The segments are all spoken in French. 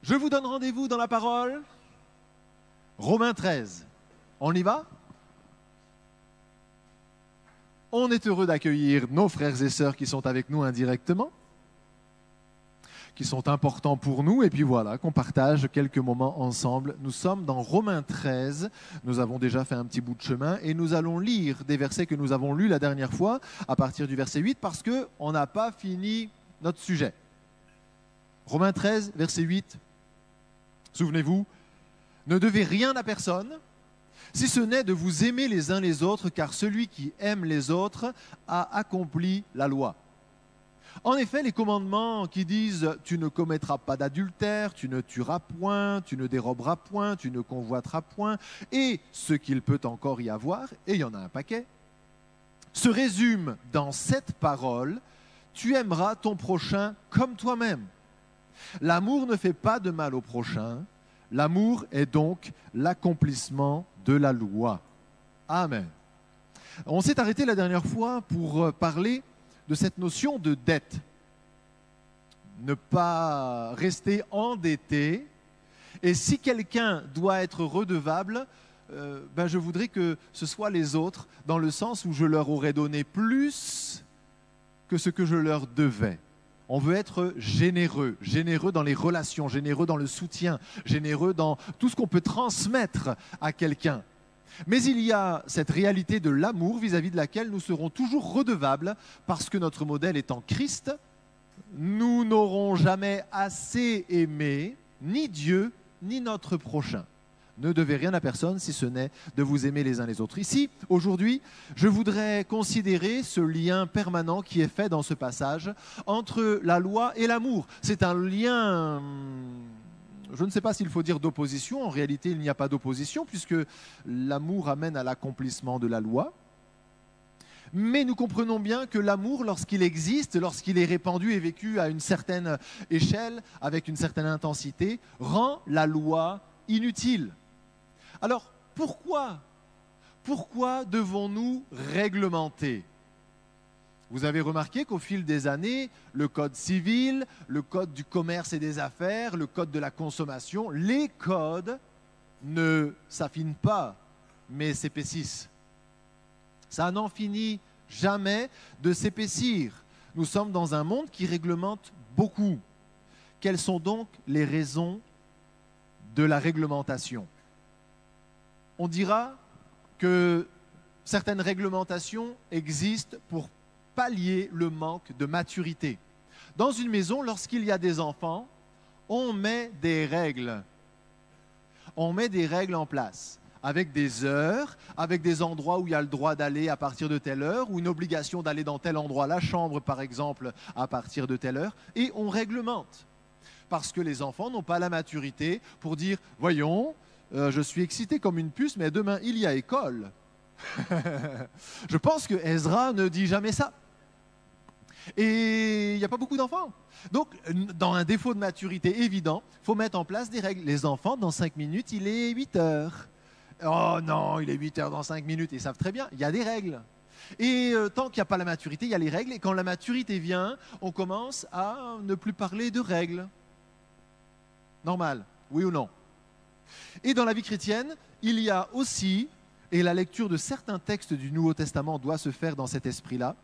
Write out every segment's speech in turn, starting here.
Je vous donne rendez-vous dans la parole. Romains 13. On y va? On est heureux d'accueillir nos frères et sœurs qui sont avec nous indirectement, qui sont importants pour nous, et puis voilà, qu'on partage quelques moments ensemble. Nous sommes dans Romains 13, nous avons déjà fait un petit bout de chemin, et nous allons lire des versets que nous avons lus la dernière fois, à partir du verset 8, parce qu'on n'a pas fini notre sujet. Romains 13, verset 8, souvenez-vous, ne devez rien à personne, si ce n'est de vous aimer les uns les autres, car celui qui aime les autres a accompli la loi. En effet, les commandements qui disent « tu ne commettras pas d'adultère, tu ne tueras point, tu ne déroberas point, tu ne convoiteras point » et ce qu'il peut encore y avoir, et il y en a un paquet, se résument dans cette parole « tu aimeras ton prochain comme toi-même ». L'amour ne fait pas de mal au prochain, l'amour est donc l'accomplissement de la loi. Amen. On s'est arrêté la dernière fois pour parler de cette notion de dette. Ne pas rester endetté. Et si quelqu'un doit être redevable, je voudrais que ce soit les autres, dans le sens où je leur aurais donné plus que ce que je leur devais. On veut être généreux, généreux dans les relations, généreux dans le soutien, généreux dans tout ce qu'on peut transmettre à quelqu'un. Mais il y a cette réalité de l'amour vis-à-vis de laquelle nous serons toujours redevables parce que notre modèle est en Christ. Nous n'aurons jamais assez aimé ni Dieu ni notre prochain. Ne devez rien à personne si ce n'est de vous aimer les uns les autres. Ici, aujourd'hui, je voudrais considérer ce lien permanent qui est fait dans ce passage entre la loi et l'amour. C'est un lien... Je ne sais pas s'il faut dire d'opposition. En réalité, il n'y a pas d'opposition puisque l'amour amène à l'accomplissement de la loi. Mais nous comprenons bien que l'amour, lorsqu'il existe, lorsqu'il est répandu et vécu à une certaine échelle, avec une certaine intensité, rend la loi inutile. Alors, pourquoi devons-nous réglementer ? Vous avez remarqué qu'au fil des années, le code civil, le code du commerce et des affaires, le code de la consommation, les codes ne s'affinent pas, mais s'épaississent. Ça n'en finit jamais de s'épaissir. Nous sommes dans un monde qui réglemente beaucoup. Quelles sont donc les raisons de la réglementation? On dira que certaines réglementations existent pour pallier le manque de maturité. Dans une maison, lorsqu'il y a des enfants, on met des règles. On met des règles en place, avec des heures, avec des endroits où il y a le droit d'aller à partir de telle heure, ou une obligation d'aller dans tel endroit, la chambre par exemple, à partir de telle heure, et on réglemente. Parce que les enfants n'ont pas la maturité pour dire « Voyons, je suis excité comme une puce, mais demain il y a école. » Je pense que Ezra ne dit jamais ça. Et il n'y a pas beaucoup d'enfants. Donc, dans un défaut de maturité évident, il faut mettre en place des règles. Les enfants, dans 5 minutes, il est 8 heures. Oh non, il est 8 heures dans 5 minutes. Ils savent très bien, il y a des règles. Et tant qu'il n'y a pas la maturité, il y a les règles. Et quand la maturité vient, on commence à ne plus parler de règles. Normal, oui ou non? Et dans la vie chrétienne, il y a aussi, et la lecture de certains textes du Nouveau Testament doit se faire dans cet esprit-là,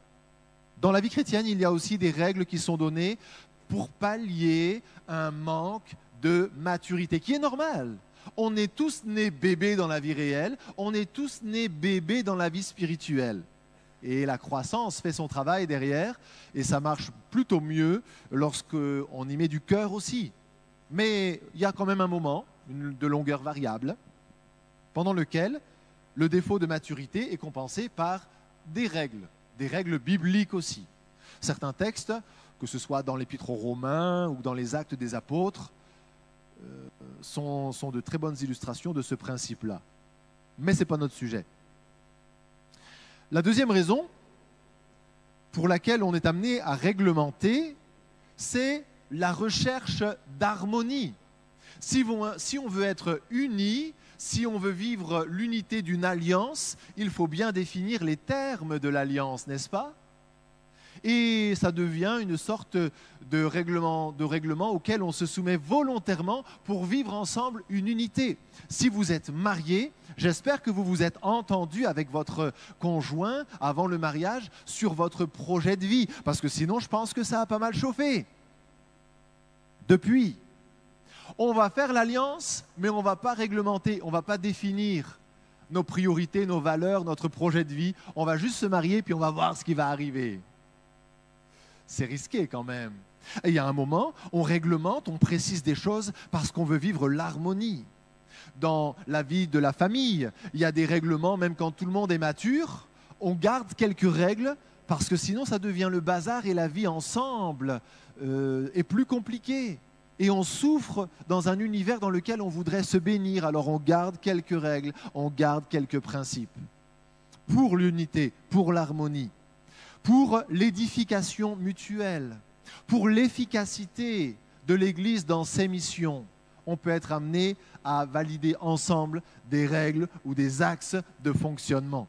dans la vie chrétienne, il y a aussi des règles qui sont données pour pallier un manque de maturité, qui est normal. On est tous nés bébés dans la vie réelle, on est tous nés bébés dans la vie spirituelle. Et la croissance fait son travail derrière, et ça marche plutôt mieux lorsqu'on y met du cœur aussi. Mais il y a quand même un moment, de longueur variable, pendant lequel le défaut de maturité est compensé par des règles bibliques aussi. Certains textes, que ce soit dans l'Épître aux Romains ou dans les Actes des Apôtres, sont de très bonnes illustrations de ce principe-là. Mais ce n'est pas notre sujet. La deuxième raison pour laquelle on est amené à réglementer, c'est la recherche d'harmonie. Si on veut être unis, si on veut vivre l'unité d'une alliance, il faut bien définir les termes de l'alliance, n'est-ce pas? Et ça devient une sorte de règlement auquel on se soumet volontairement pour vivre ensemble une unité. Si vous êtes marié, j'espère que vous vous êtes entendu avec votre conjoint avant le mariage sur votre projet de vie, parce que sinon je pense que ça a pas mal chauffé. Depuis, on va faire l'alliance, mais on ne va pas réglementer, on ne va pas définir nos priorités, nos valeurs, notre projet de vie. On va juste se marier, puis on va voir ce qui va arriver. C'est risqué quand même. Et il y a un moment, on réglemente, on précise des choses parce qu'on veut vivre l'harmonie. Dans la vie de la famille, il y a des règlements, même quand tout le monde est mature, on garde quelques règles parce que sinon ça devient le bazar et la vie ensemble est plus compliquée. Et on souffre dans un univers dans lequel on voudrait se bénir, alors on garde quelques règles, on garde quelques principes. Pour l'unité, pour l'harmonie, pour l'édification mutuelle, pour l'efficacité de l'Église dans ses missions, on peut être amené à valider ensemble des règles ou des axes de fonctionnement.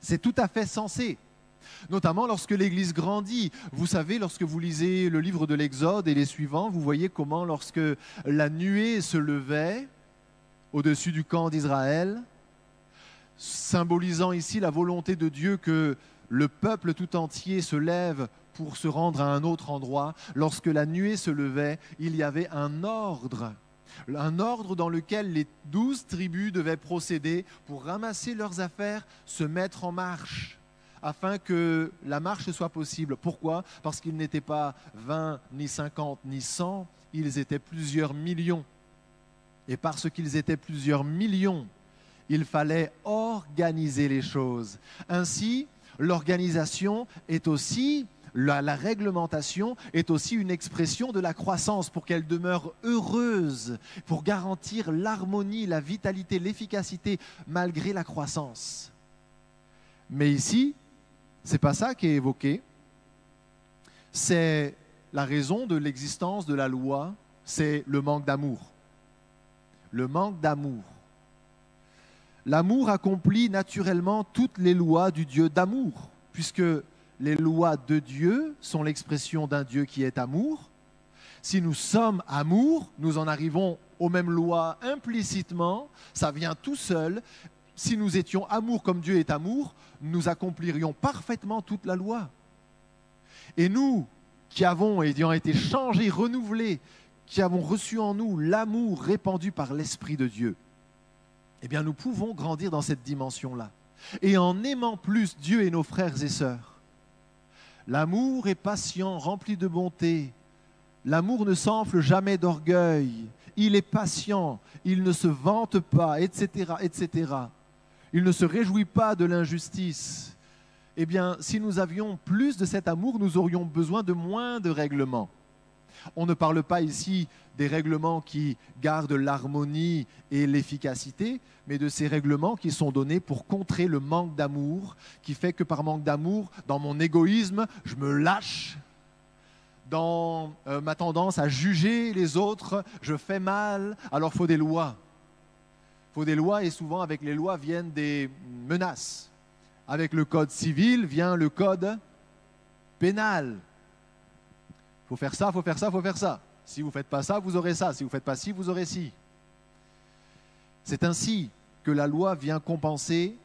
C'est tout à fait sensé. Notamment lorsque l'Église grandit. Vous savez, lorsque vous lisez le livre de l'Exode et les suivants, vous voyez comment lorsque la nuée se levait au-dessus du camp d'Israël, symbolisant ici la volonté de Dieu que le peuple tout entier se lève pour se rendre à un autre endroit. Lorsque la nuée se levait, il y avait un ordre dans lequel les 12 tribus devaient procéder pour ramasser leurs affaires, se mettre en marche, afin que la marche soit possible. Pourquoi? Parce qu'ils n'étaient pas 20, ni 50, ni 100, ils étaient plusieurs millions. Et parce qu'ils étaient plusieurs millions, il fallait organiser les choses. Ainsi, l'organisation est aussi, la réglementation est aussi une expression de la croissance pour qu'elle demeure heureuse, pour garantir l'harmonie, la vitalité, l'efficacité malgré la croissance. Mais ici, ce n'est pas ça qui est évoqué. C'est la raison de l'existence de la loi, c'est le manque d'amour. Le manque d'amour. L'amour accomplit naturellement toutes les lois du Dieu d'amour, puisque les lois de Dieu sont l'expression d'un Dieu qui est amour. Si nous sommes amour, nous en arrivons aux mêmes lois implicitement, ça vient tout seul. Si nous étions amour comme Dieu est amour, nous accomplirions parfaitement toute la loi. Et nous, qui avons, ayant été changés, renouvelés, qui avons reçu en nous l'amour répandu par l'Esprit de Dieu, eh bien nous pouvons grandir dans cette dimension-là. Et en aimant plus Dieu et nos frères et sœurs, l'amour est patient, rempli de bonté. L'amour ne s'enfle jamais d'orgueil. Il est patient, il ne se vante pas, etc., etc. Il ne se réjouit pas de l'injustice. Eh bien, si nous avions plus de cet amour, nous aurions besoin de moins de règlements. On ne parle pas ici des règlements qui gardent l'harmonie et l'efficacité, mais de ces règlements qui sont donnés pour contrer le manque d'amour, qui fait que par manque d'amour, dans mon égoïsme, je me lâche. Dans ma tendance à juger les autres, je fais mal, alors il faut des lois. Il faut des lois et souvent avec les lois viennent des menaces. Avec le code civil vient le code pénal. Il faut faire ça, il faut faire ça, il faut faire ça. Si vous ne faites pas ça, vous aurez ça. Si vous ne faites pas ci, vous aurez ci. C'est ainsi que la loi vient compenser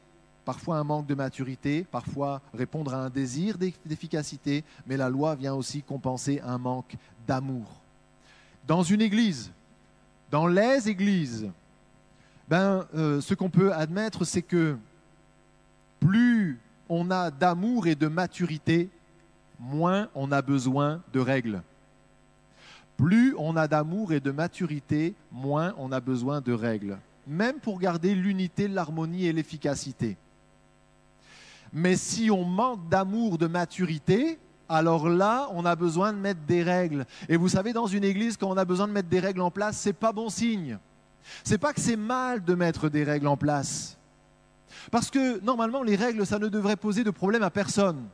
parfois un manque de maturité, parfois répondre à un désir d'efficacité, mais la loi vient aussi compenser un manque d'amour. Dans une église, dans les églises, ce qu'on peut admettre, c'est que plus on a d'amour et de maturité, moins on a besoin de règles. Plus on a d'amour et de maturité, moins on a besoin de règles. Même pour garder l'unité, l'harmonie et l'efficacité. Mais si on manque d'amour, de maturité, alors là, on a besoin de mettre des règles. Et vous savez, dans une église, quand on a besoin de mettre des règles en place, ce n'est pas bon signe. Ce n'est pas que c'est mal de mettre des règles en place. Parce que normalement, les règles, ça ne devrait poser de problème à personne.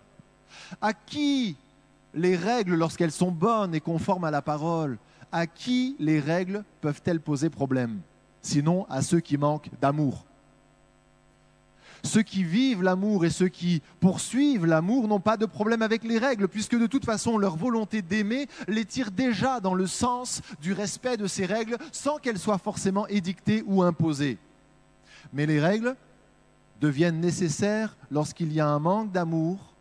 À qui les règles, lorsqu'elles sont bonnes et conformes à la parole, à qui les règles peuvent-elles poser problème? Sinon, à ceux qui manquent d'amour. Ceux qui vivent l'amour et ceux qui poursuivent l'amour n'ont pas de problème avec les règles, puisque de toute façon, leur volonté d'aimer les tire déjà dans le sens du respect de ces règles, sans qu'elles soient forcément édictées ou imposées. Mais les règles deviennent nécessaires lorsqu'il y a un manque d'amour,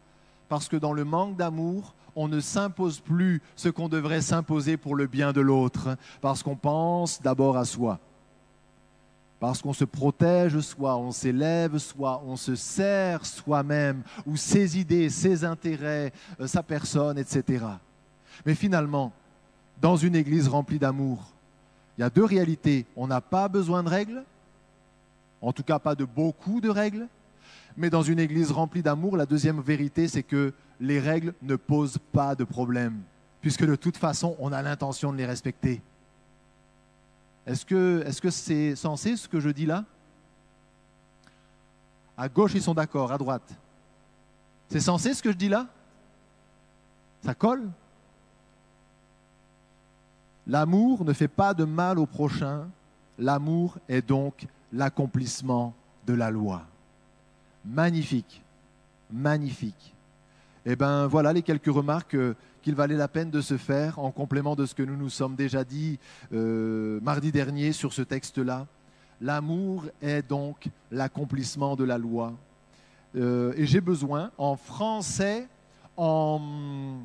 parce que dans le manque d'amour, on ne s'impose plus ce qu'on devrait s'imposer pour le bien de l'autre, parce qu'on pense d'abord à soi. Parce qu'on se protège soi, on s'élève soi, on se sert soi-même, ou ses idées, ses intérêts, sa personne, etc. Mais finalement, dans une église remplie d'amour, il y a deux réalités. On n'a pas besoin de règles, en tout cas pas de beaucoup de règles, mais dans une église remplie d'amour, la deuxième vérité, c'est que les règles ne posent pas de problème, puisque de toute façon, on a l'intention de les respecter. Est-ce que c'est sensé ce que je dis là? À gauche, ils sont d'accord, à droite. C'est sensé ce que je dis là? Ça colle? L'amour ne fait pas de mal au prochain. L'amour est donc l'accomplissement de la loi. Magnifique, magnifique. Eh bien, voilà les quelques remarques qu'il valait la peine de se faire en complément de ce que nous nous sommes déjà dit mardi dernier sur ce texte-là. L'amour est donc l'accomplissement de la loi. Et j'ai besoin, en français, en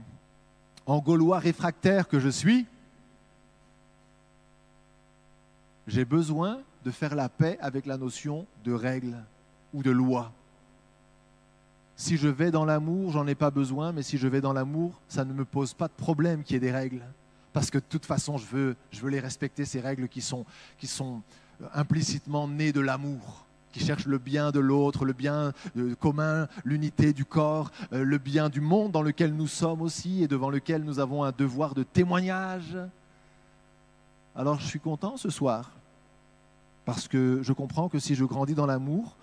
gaulois réfractaire que je suis, j'ai besoin de faire la paix avec la notion de règle ou de loi. Si je vais dans l'amour, j'en ai pas besoin, mais si je vais dans l'amour, ça ne me pose pas de problème qu'il y ait des règles. Parce que de toute façon, je veux les respecter, ces règles qui sont implicitement nées de l'amour, qui cherchent le bien de l'autre, le bien commun, l'unité du corps, le bien du monde dans lequel nous sommes aussi et devant lequel nous avons un devoir de témoignage. Alors je suis content ce soir, parce que je comprends que si je grandis dans l'amour,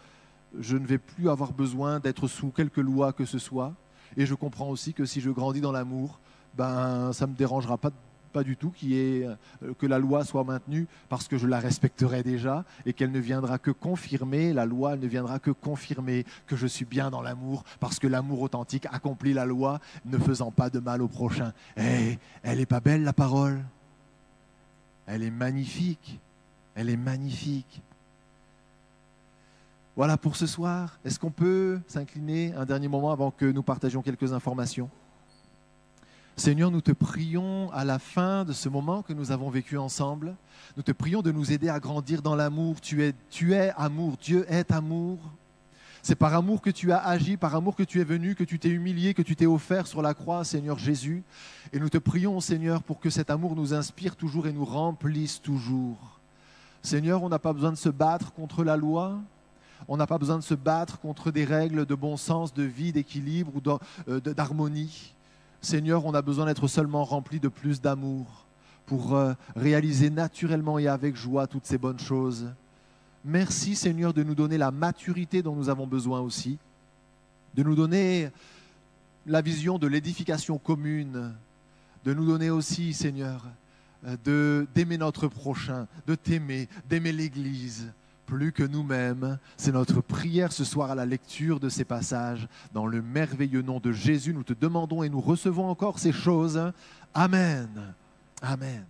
je ne vais plus avoir besoin d'être sous quelque loi que ce soit. Et je comprends aussi que si je grandis dans l'amour, ça ne me dérangera pas du tout que la loi soit maintenue, parce que je la respecterai déjà et qu'elle ne viendra que confirmer, la loi elle ne viendra que confirmer que je suis bien dans l'amour, parce que l'amour authentique accomplit la loi, ne faisant pas de mal au prochain. Eh, elle n'est pas belle la parole? Elle est magnifique. Elle est magnifique. Voilà pour ce soir. Est-ce qu'on peut s'incliner un dernier moment avant que nous partagions quelques informations? Seigneur, nous te prions à la fin de ce moment que nous avons vécu ensemble. Nous te prions de nous aider à grandir dans l'amour. Tu es amour. Dieu est amour. C'est par amour que tu as agi, par amour que tu es venu, que tu t'es humilié, que tu t'es offert sur la croix, Seigneur Jésus. Et nous te prions, Seigneur, pour que cet amour nous inspire toujours et nous remplisse toujours. Seigneur, on n'a pas besoin de se battre contre la loi. On n'a pas besoin de se battre contre des règles de bon sens, de vie, d'équilibre ou d'harmonie. Seigneur, on a besoin d'être seulement rempli de plus d'amour pour réaliser naturellement et avec joie toutes ces bonnes choses. Merci, Seigneur, de nous donner la maturité dont nous avons besoin aussi, de nous donner la vision de l'édification commune, de nous donner aussi, Seigneur, d'aimer notre prochain, de t'aimer, d'aimer l'Église, plus que nous-mêmes. C'est notre prière ce soir à la lecture de ces passages. Dans le merveilleux nom de Jésus, nous te demandons et nous recevons encore ces choses. Amen. Amen.